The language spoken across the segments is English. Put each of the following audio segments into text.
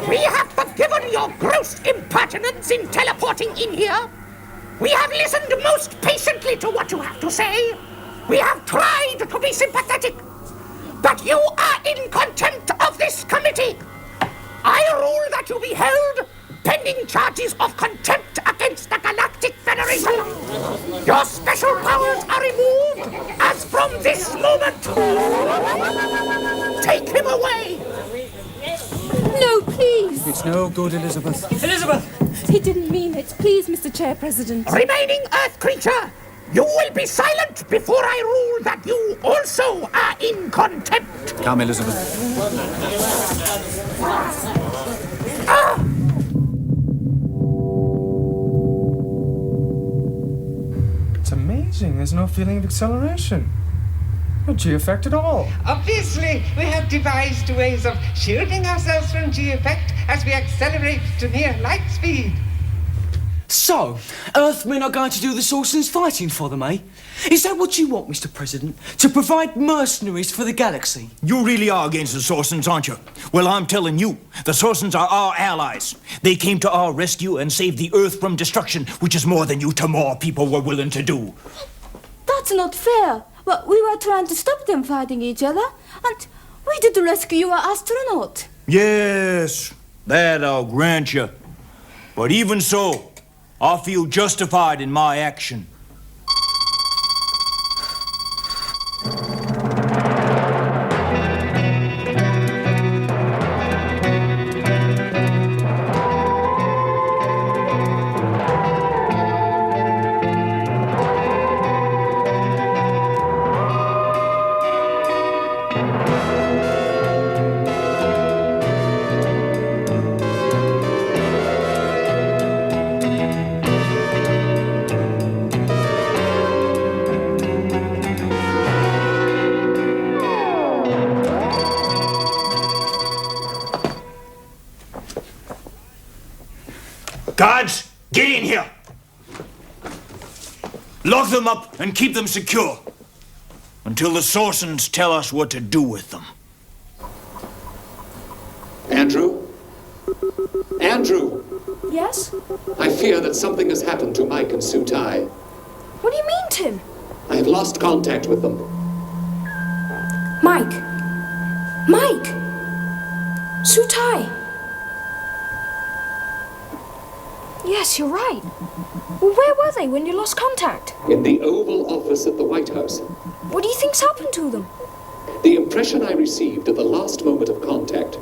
We have forgiven your gross impertinence in teleporting in here. We have listened most patiently to what you have to say. We have tried to be sympathetic. But you are in contempt of this committee. I rule that you be held pending charges of contempt against the Galactic Federation. Your special powers are removed as from this moment. Take him away. No, please. It's no good, Elizabeth. Elizabeth! He didn't mean it. Please, Mr. Chair President. Remaining Earth creature, you will be silent before I rule that you also are in contempt. Come, Elizabeth. It's amazing. There's no feeling of acceleration. No G-effect at all. Obviously, we have devised ways of shielding ourselves from G-effect as we accelerate to near light speed. So, Earthmen are going to do the Sorcerers fighting for them, eh? Is that what you want, Mr. President? To provide mercenaries for the galaxy? You really are against the Sorcerers, aren't you? Well, I'm telling you, the Sorcerers are our allies. They came to our rescue and saved the Earth from destruction, which is more than you Tamor people were willing to do. That's not fair. Well, we were trying to stop them fighting each other, and we did rescue our astronaut. Yes, that I'll grant you. But even so, I feel justified in my action. Guards, get in here! Lock them up and keep them secure until the Sorcerers tell us what to do with them. Andrew? Andrew! Yes? I fear that something has happened to Mike and Sutai. What do you mean, Tim? I have lost contact with them. Mike! Mike! Sutai! Yes, you're right. Well, where were they when you lost contact? In the Oval Office at the White House. What do you think's happened to them? The impression I received at the last moment of contact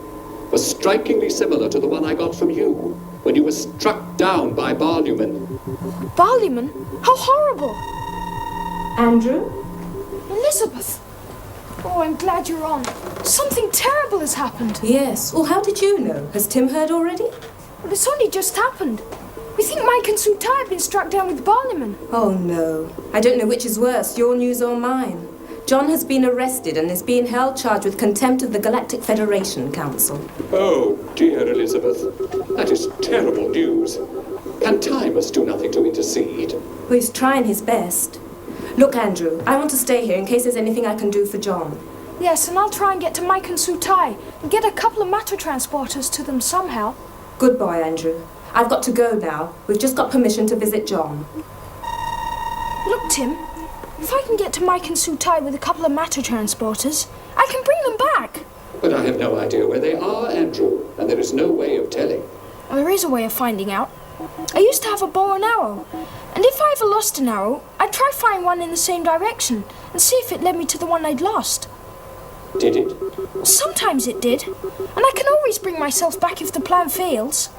was strikingly similar to the one I got from you when you were struck down by Barluman. Barluman? How horrible! Andrew? Elizabeth! Oh, I'm glad you're on. Something terrible has happened. Yes. Well, how did you know? Has Tim heard already? Well, it's only just happened. We think Mike and Sutai have been struck down with Barluman. Oh, no. I don't know which is worse, your news or mine. John has been arrested and is being held charged with contempt of the Galactic Federation Council. Oh, dear Elizabeth. That is terrible news. Can Timus do nothing to intercede? Well, he's trying his best. Look, Andrew, I want to stay here in case there's anything I can do for John. Yes, and I'll try and get to Mike and Sutai and get a couple of matter transporters to them somehow. Good boy, Andrew. I've got to go now. We've just got permission to visit John. Look, Tim, if I can get to Mike and Sutai with a couple of matter transporters, I can bring them back. But I have no idea where they are, Andrew, and there is no way of telling. Well, there is a way of finding out. I used to have a bow and arrow, and if I ever lost an arrow, I'd try firing one in the same direction and see if it led me to the one I'd lost. Did it? Sometimes it did, and I can always bring myself back if the plan fails.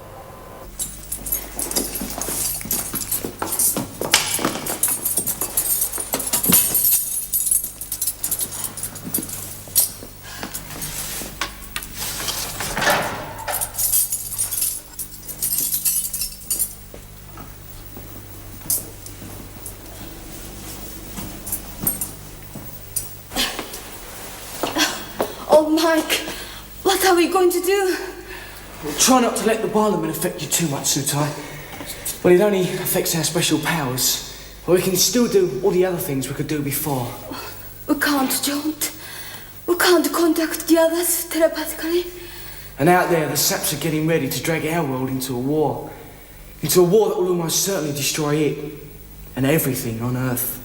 Oh, Mike, what are we going to do? Well, try not to let the Barluman affect you too much, Sutai. Well, it only affects our special powers. But we can still do all the other things we could do before. We can't, Jaunt. We can't contact the others telepathically. And out there, the saps are getting ready to drag our world into a war. Into a war that will almost certainly destroy it and everything on Earth.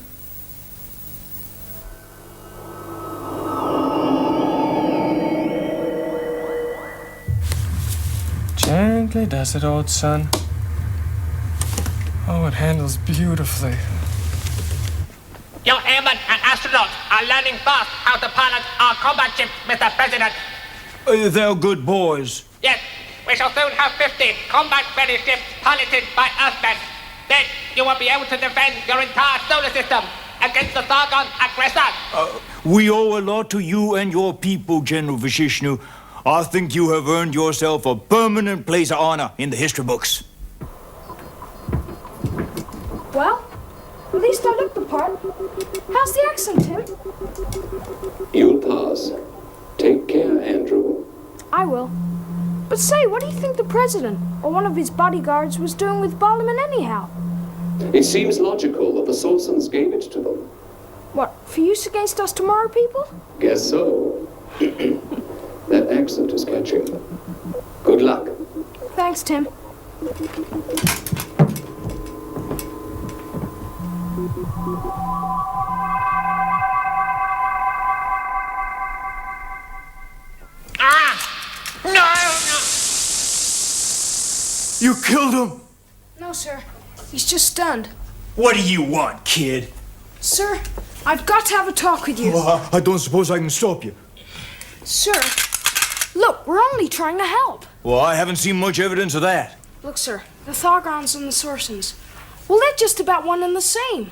Gently does it, old son. Oh, it handles beautifully. Your airmen and astronauts are learning fast how to pilot our combat ships, Mr. President. They're good boys. Yes, we shall soon have 50 combat-ready ships piloted by Earthmen. Then you will be able to defend your entire solar system against the Sargon aggressor. We owe a lot to you and your people, General Vishishnu. I think you have earned yourself a permanent place of honor in the history books. Well, at least I look the part. How's the accent, Tim? You'll pass. Take care, Andrew. I will. But say, what do you think the president or one of his bodyguards was doing with Barliman anyhow? It seems logical that the Sorsons gave it to them. What, for use against us tomorrow, people? Guess so. That accent is catching. Good luck. Thanks, Tim. You killed him? No, sir. He's just stunned. What do you want, kid? Sir, I've got to have a talk with you. Well, I don't suppose I can stop you. Sir, look, we're only trying to help. Well, I haven't seen much evidence of that. Look, sir, the Thargons and the Sorsons. Well, they're just about one and the same.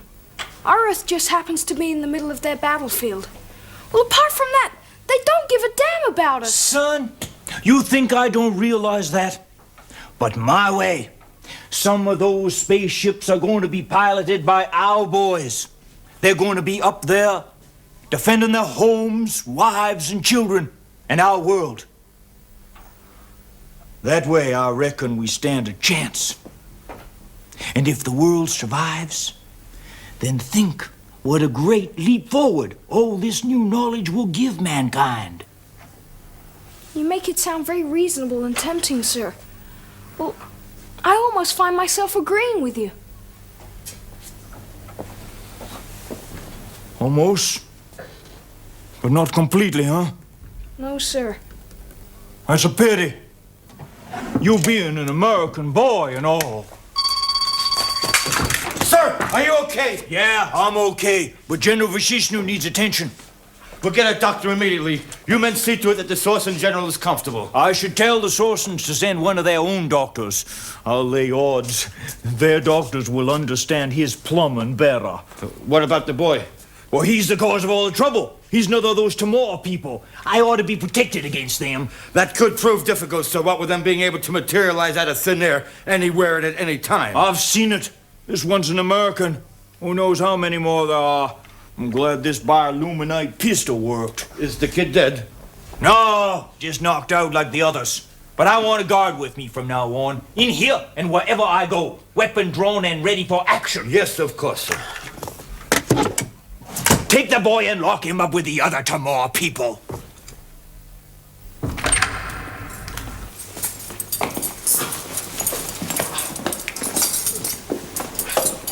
Our Earth just happens to be in the middle of their battlefield. Well, apart from that, they don't give a damn about us. Son, you think I don't realize that? But my way, some of those spaceships are going to be piloted by our boys. They're going to be up there, defending their homes, wives, and children, and our world. That way, I reckon we stand a chance. And if the world survives, then think what a great leap forward all this new knowledge will give mankind. You make it sound very reasonable and tempting, sir. Well, I almost find myself agreeing with you. Almost. But not completely, huh? No, sir. That's a pity. You being an American boy and all. Sir, are you okay? Yeah, I'm okay. But General Vishishnu needs attention. We'll get a doctor immediately. You men see to it that the Sorson General is comfortable. I should tell the Sorsons to send one of their own doctors. I'll lay odds their doctors will understand his plumbing better. What about the boy? Well, he's the cause of all the trouble. He's another of those Tamor people. I ought to be protected against them. That could prove difficult, sir, what with them being able to materialize out of thin air anywhere and at any time. I've seen it. This one's an American. Who knows how many more there are. I'm glad this bioluminite pistol worked. Is the kid dead? No, just knocked out like the others. But I want a guard with me from now on. In here and wherever I go. Weapon drawn and ready for action. Yes, of course, sir. Take the boy and lock him up with the other Tamor people.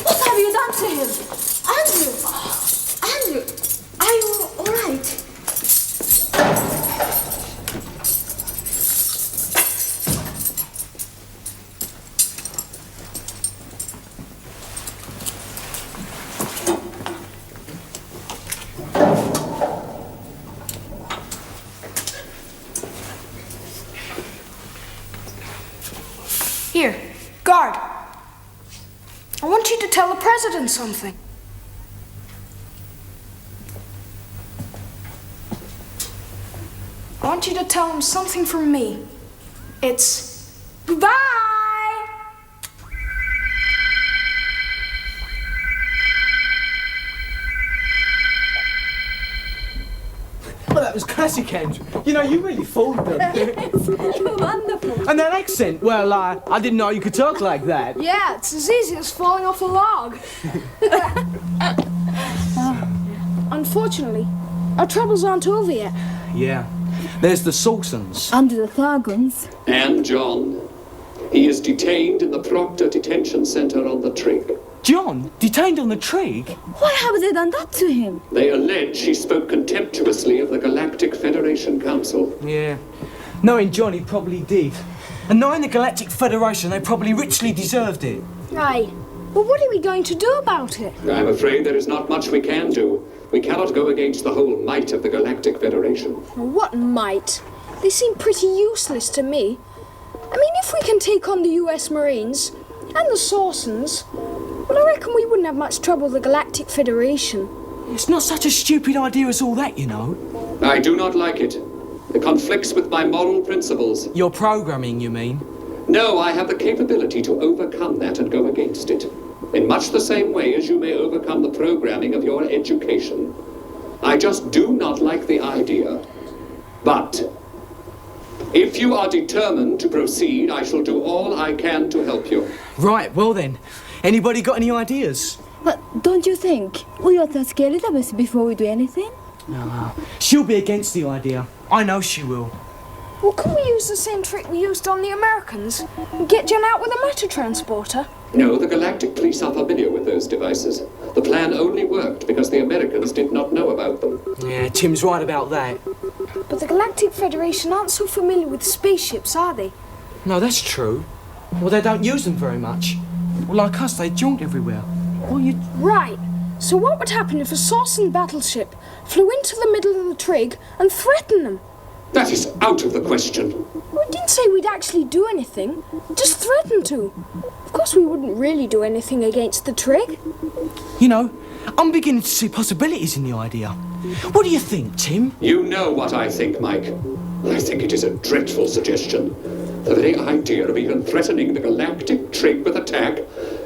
What have you done to him? Andrew! Andrew, are you all right? Here, guard. I want you to tell the president something. I want you to tell him something from me. It's goodbye! Well, that was classic, Andrew. You know, you really fooled them. Yes, you're wonderful. And that accent, well, I didn't know you could talk like that. Yeah, it's as easy as falling off a log. Unfortunately, our troubles aren't over yet. Yeah. There's the Saucons. And the Thargons. And John. He is detained in the Proctor Detention Center on the Trig. John? Detained on the Trig? Why have they done that to him? They allege he spoke contemptuously of the Galactic Federation Council. Yeah. Knowing John, he probably did. And knowing the Galactic Federation, they probably richly deserved it. Right. But what are we going to do about it? I'm afraid there is not much we can do. We cannot go against the whole might of the Galactic Federation. What might? They seem pretty useless to me. I mean, if we can take on the US Marines and the Saucons, well, I reckon we wouldn't have much trouble with the Galactic Federation. It's not such a stupid idea as all that, you know. I do not like it. It conflicts with my moral principles. Your programming, you mean? No, I have the capability to overcome that and go against it. In much the same way as you may overcome the programming of your education. I just do not like the idea. But if you are determined to proceed, I shall do all I can to help you. Right, well then. Anybody got any ideas? But don't you think we ought to ask Elizabeth before we do anything? No. She'll be against the idea. I know she will. Well, can we use the same trick we used on the Americans? And get John out with a matter transporter? No, the Galactic Police are familiar with those devices. The plan only worked because the Americans did not know about them. Yeah, Tim's right about that. But the Galactic Federation aren't so familiar with spaceships, are they? No, that's true. Well, they don't use them very much. Well, like us, they jaunt everywhere. Well, you... Right. So what would happen if a Saucon battleship flew into the middle of the Trig and threatened them? That is out of the question. We didn't say we'd actually do anything. Just threaten to. Of course we wouldn't really do anything against the Trig. You know, I'm beginning to see possibilities in the idea. What do you think, Tim? You know what I think, Mike. I think it is a dreadful suggestion. The very idea of even threatening the Galactic Trig with attack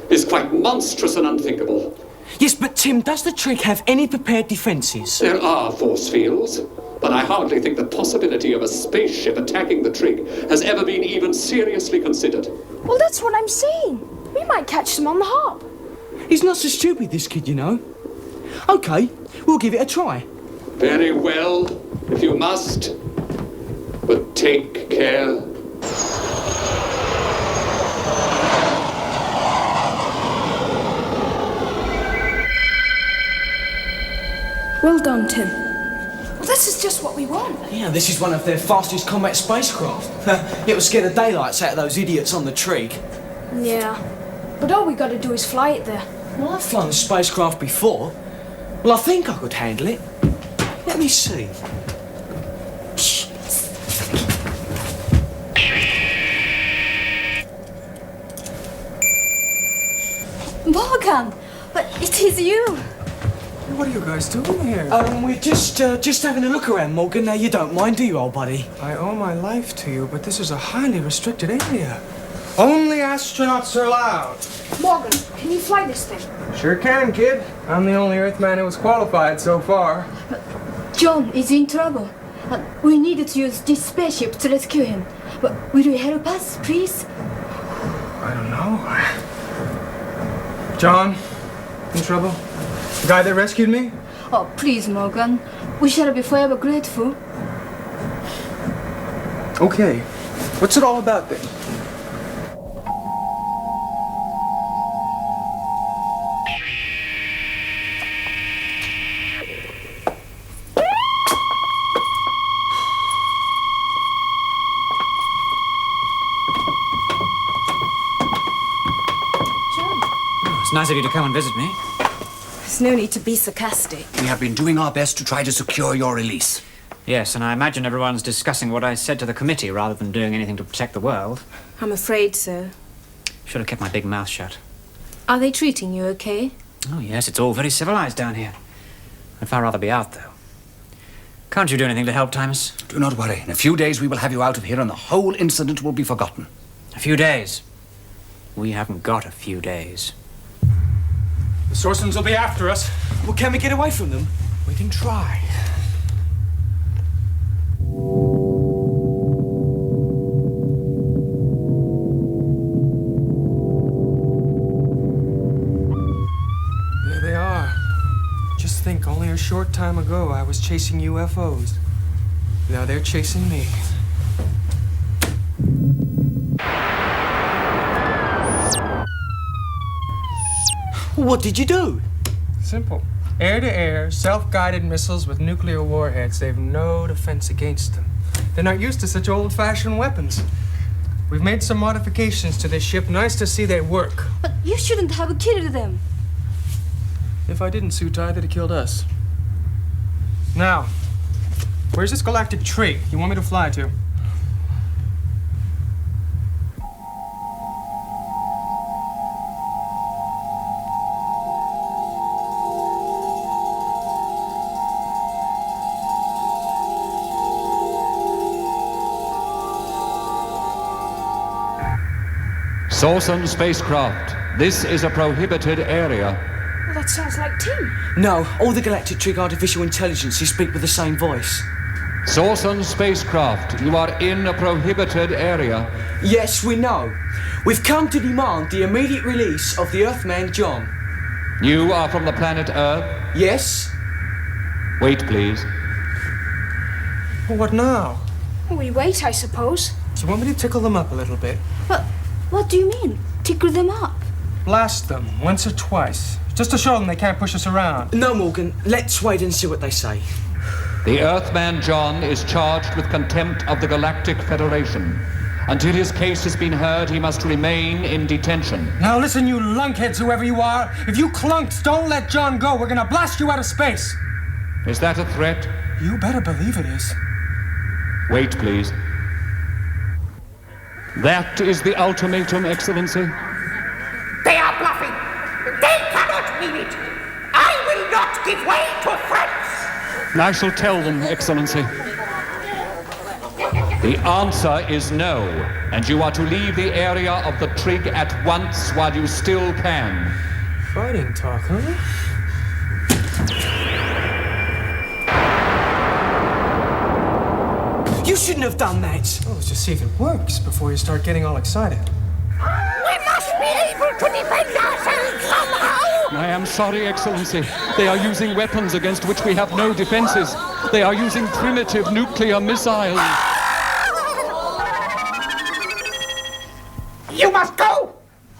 is quite monstrous and unthinkable. Yes, but Tim, does the Trig have any prepared defences? There are force fields, but I hardly think the possibility of a spaceship attacking the Trig has ever been even seriously considered. Well, that's what I'm saying. We might catch them on the hop. He's not so stupid, this kid, you know. OK, we'll give it a try. Very well, if you must. But take care. Well done, Tim. Well, this is just what we want. Yeah, this is one of their fastest combat spacecraft. It will scare the daylights out of those idiots on the Trig. Yeah, but all we got to do is fly it there. Well, I've flown a spacecraft before. Well, I think I could handle it. Let me see. Morgan! But it is you! What are you guys doing here? We're just having a look around, Morgan. Now, you don't mind, do you, old buddy? I owe my life to you, but this is a highly restricted area. Only astronauts are allowed. Morgan, can you fly this thing? Sure can, kid. I'm the only Earthman who was qualified so far. John is in trouble. We needed to use this spaceship to rescue him. But will you help us, please? I don't know. John, in trouble? The guy that rescued me? Oh, please, Morgan. We shall be forever grateful. Okay. What's it all about then? It's nice of you to come and visit me. There's no need to be sarcastic. We have been doing our best to try to secure your release. Yes, and I imagine everyone's discussing what I said to the committee rather than doing anything to protect the world. I'm afraid so. Should have kept my big mouth shut. Are they treating you okay? Oh, yes, it's all very civilized down here. I'd far rather be out, though. Can't you do anything to help, Timus? Do not worry. In a few days, we will have you out of here and the whole incident will be forgotten. A few days? We haven't got a few days. The Saucons will be after us. Well, can we get away from them? We can try. There they are. Just think, only a short time ago I was chasing UFOs. Now they're chasing me. What did you do? Simple. Air-to-air, self-guided missiles with nuclear warheads. They've no defense against them. They're not used to such old-fashioned weapons. We've made some modifications to this ship. Nice to see they work. But you shouldn't have killed them. If I didn't, Sutai, they'd have killed us. Now, where's this galactic trig you want me to fly to? Sorsen spacecraft, this is a prohibited area. Well, that sounds like Tim. No, all the galactic trig artificial intelligences speak with the same voice. Sorsen spacecraft, you are in a prohibited area. Yes, we know. We've come to demand the immediate release of the Earthman John. You are from the planet Earth? Yes. Wait, please. Well, what now? We wait, I suppose. Do you want me to tickle them up a little bit? But what do you mean? Tickle them up? Blast them once or twice. Just to show them they can't push us around. No, Morgan. Let's wait and see what they say. The Earthman John is charged with contempt of the Galactic Federation. Until his case has been heard, he must remain in detention. Now listen, you lunkheads, whoever you are. If you clunks don't let John go, we're gonna blast you out of space. Is that a threat? You better believe it is. Wait, please. That is the ultimatum, Excellency. They are bluffing. They cannot mean it. I will not give way to threats. I shall tell them, Excellency. The answer is no, and you are to leave the area of the trig at once while you still can. Fighting talk, huh? You shouldn't have done that. Oh, let's just see if it works before you start getting all excited. We must be able to defend ourselves somehow. I am sorry, Excellency. They are using weapons against which we have no defenses. They are using primitive nuclear missiles. You must go!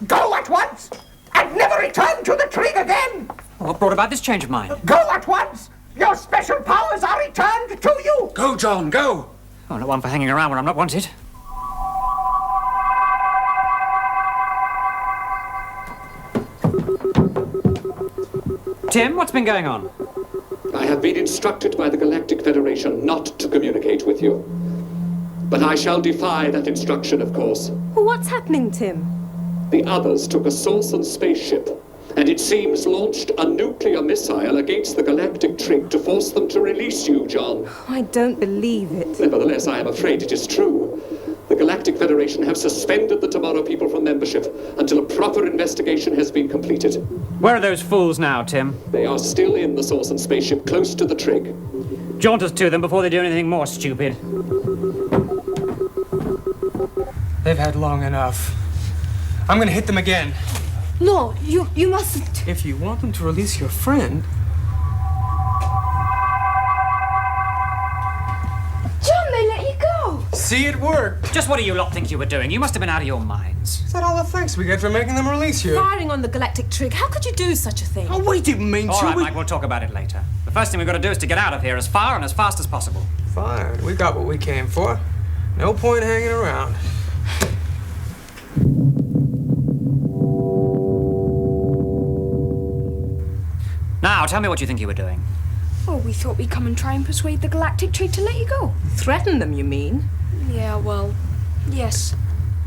Go at once! And never return to the trig again! What brought about this change of mind? Go at once! Your special powers are returned to you! Go, John, go! Oh, not one for hanging around when I'm not wanted. Tim, what's been going on? I have been instructed by the Galactic Federation not to communicate with you. But I shall defy that instruction, of course. Well, what's happening, Tim? The others took a Sorsen spaceship, and it seems launched a nuclear missile against the galactic trig to force them to release you, John. I don't believe it. Nevertheless, I am afraid it is true. The Galactic Federation have suspended the Tomorrow people from membership until a proper investigation has been completed. Where are those fools now, Tim? They are still in the Sorsen spaceship, close to the trig. Jaunt us to them before they do anything more stupid. They've had long enough. I'm gonna hit them again. No, you mustn't. If you want them to release your friend... John, they let you go. See it work. Just what do you lot think you were doing? You must have been out of your minds. Is that all the thanks we get for making them release you? Firing on the galactic trig. How could you do such a thing? Oh, we didn't mean All to. right, Mike, we'll talk about it later. The first thing we've got to do is to get out of here as far and as fast as possible. Fine. We got what we came for. No point hanging around. Now, tell me what you think you were doing. Oh, we thought we'd come and try and persuade the galactic trig to let you go. Threaten them, you mean? Yeah, well, yes.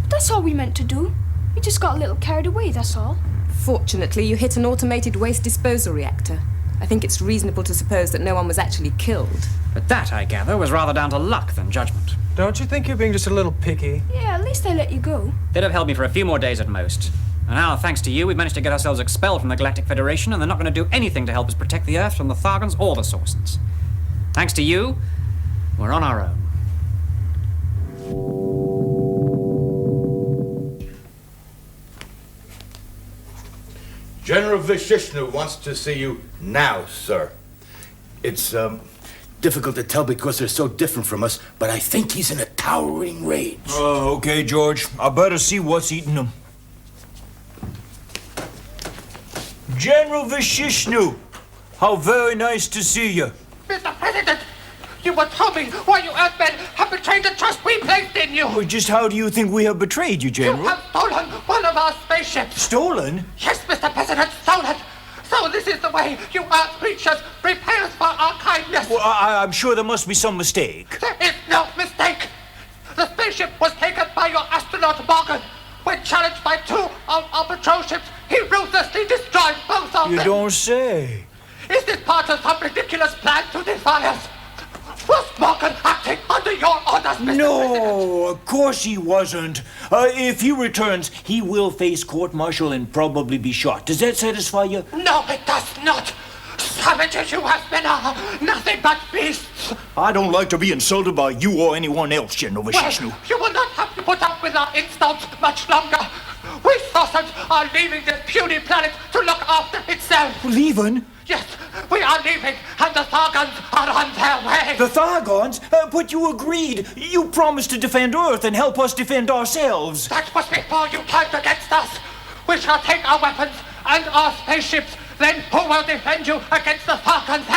But that's all we meant to do. We just got a little carried away, that's all. Fortunately, you hit an automated waste disposal reactor. I think it's reasonable to suppose that no one was actually killed. But that, I gather, was rather down to luck than judgment. Don't you think you're being just a little picky? Yeah, at least they let you go. They'd have held me for a few more days at most. And now, thanks to you, we've managed to get ourselves expelled from the Galactic Federation, and they're not going to do anything to help us protect the Earth from the Thargans or the Sorsons. Thanks to you, we're on our own. General Vishishnu wants to see you now, sir. It's Difficult to tell because they're so different from us, but I think he's in a towering rage. Oh, okay, George. I better see what's eating him. General Vishishnu, how very nice to see you. Mr. President, you were told me why you Earthmen have betrayed the trust we placed in you. Well, just how do you think we have betrayed you, General? You have stolen one of our spaceships. Stolen? Yes, Mr. President, stolen. So this is the way you Earth creatures repay us for our kindness. Well, I'm sure there must be some mistake. There is no mistake. The spaceship was taken by your astronaut Morgan. When challenged by two of our patrol ships, he ruthlessly destroyed both of them. You don't say. Is this part of some ridiculous plan to defy us? Was Morgan acting under your orders, Mr. No, President? of course he wasn't. If he returns, he will face court-martial and probably be shot. Does that satisfy you? No, it does not. Savages you have been are nothing but beasts. I don't like to be insulted by you or anyone else, General Vishishnu. Well, you will not have to put up with our insults much longer. We Sausage are leaving this puny planet to look after itself. Leaving? Yes, we are leaving, and the Thargons are on their way. The Thargons? But you agreed. You promised to defend Earth and help us defend ourselves. That was before you turned against us. We shall take our weapons and our spaceships. Then who will defend you against the Thargons?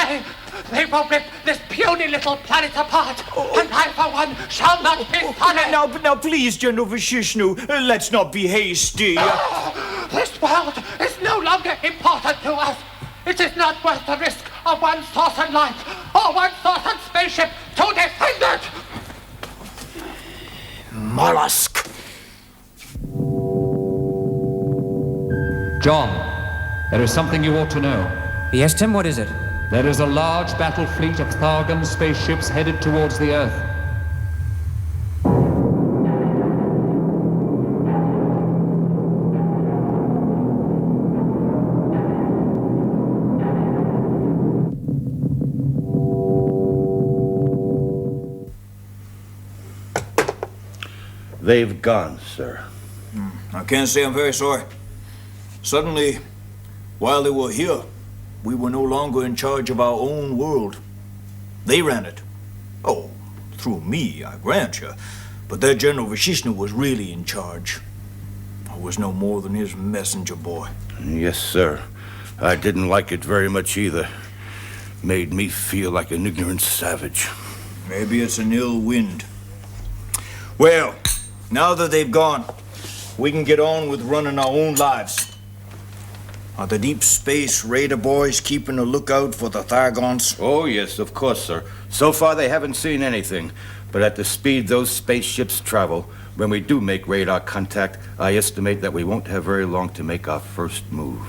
They will rip this puny little planet apart, and I, for one, shall not be sorry. Now, please, General Vishishnu, let's not be hasty. This world is no longer important to us. It is not worth the risk of one Saucer life or one Saucer spaceship to defend it. Mollusk. John, there is something you ought to know. Yes, Tim, what is it? There is a large battle fleet of Thargon spaceships headed towards the Earth. They've gone, sir. I can't say I'm very sorry. Suddenly, while they were here, we were no longer in charge of our own world. They ran it. Oh, through me, I grant you. But that General Vishishnu was really in charge. I was no more than his messenger boy. Yes, sir. I didn't like it very much either. Made me feel like an ignorant savage. Maybe it's an ill wind. Well, now that they've gone, we can get on with running our own lives. Are the deep space raider boys keeping a lookout for the Thargons? Oh, yes, of course, sir. So far, they haven't seen anything. But at the speed those spaceships travel, when we do make radar contact, I estimate that we won't have very long to make our first move.